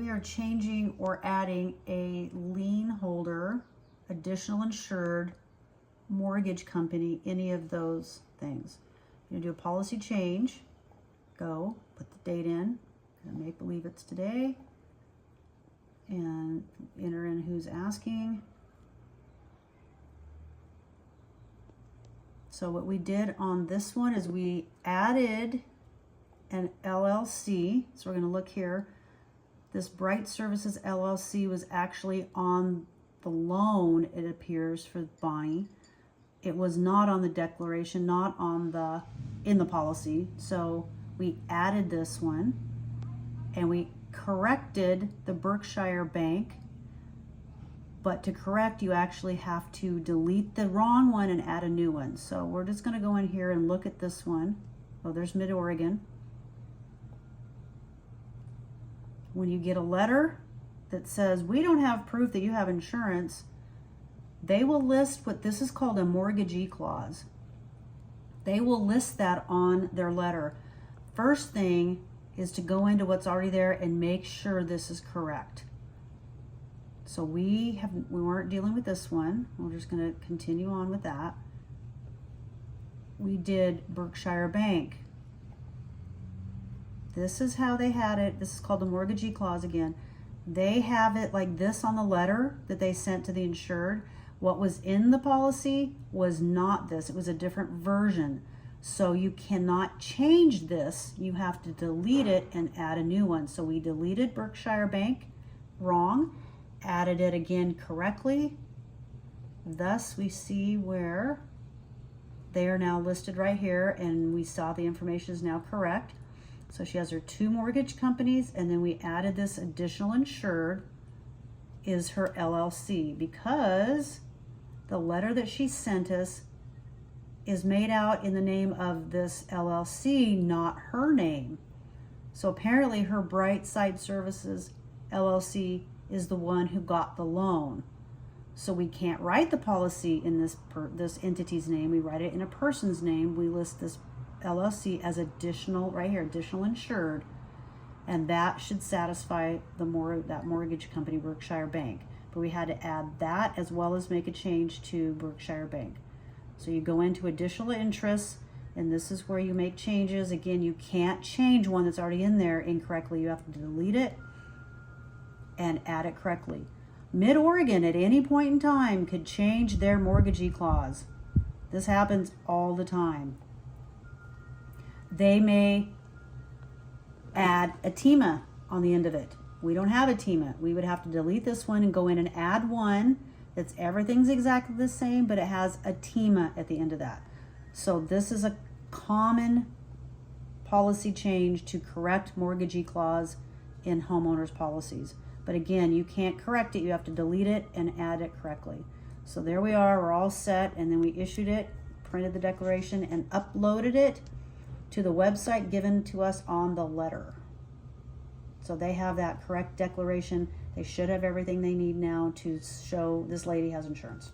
we are changing or adding a lien holder, additional insured, mortgage company, any of those things. You're gonna do a policy change, go, put the date in, gonna make believe it's today, and enter in who's asking. So what we did on this one is we added an LLC. So we're gonna look here. This Bright Services LLC was actually on the loan, it appears, for Bonnie. It was not on the declaration, not on in the policy. So we added this one and we corrected the Berkshire Bank. But to correct, you actually have to delete the wrong one and add a new one. So we're just gonna go in here and look at this one. Oh, there's Mid-Oregon. When you get a letter that says, we don't have proof that you have insurance, they will list what this is called a mortgagee clause. They will list that on their letter. First thing is to go into what's already there and make sure this is correct. So we weren't dealing with this one. We're just gonna continue on with that. We did Berkshire Bank. This is how they had it. This is called the mortgagee clause again. They have it like this on the letter that they sent to the insured. What was in the policy was not this. It was a different version. So you cannot change this. You have to delete it and add a new one. So we deleted Berkshire Bank, wrong, added it again correctly. Thus we see where they are now listed right here, and we saw the information is now correct. So she has her 2 mortgage companies, and then we added this additional insured is her LLC, because the letter that she sent us is made out in the name of this LLC, not her name. So apparently her Brightside Services LLC is the one who got the loan. So we can't write the policy in this entity's name. We write it in a person's name. We list this LLC as additional, right here, additional insured, and that should satisfy that mortgage company, Berkshire Bank. But we had to add that as well as make a change to Berkshire Bank. So you go into additional interests, and this is where you make changes. Again, you can't change one that's already in there incorrectly. You have to delete it and add it correctly. Mid-Oregon at any point in time could change their mortgagee clause. This happens all the time. They may add a TEMA on the end of it. We don't have a TEMA. We would have to delete this one and go in and add one that's everything's exactly the same, but it has a TEMA at the end of that. So this is a common policy change to correct mortgagee clause in homeowners policies. But again, you can't correct it. You have to delete it and add it correctly. So there we are. We're all set. And then we issued it, printed the declaration, and uploaded it to the website given to us on the letter. So they have that correct declaration. They should have everything they need now to show this lady has insurance.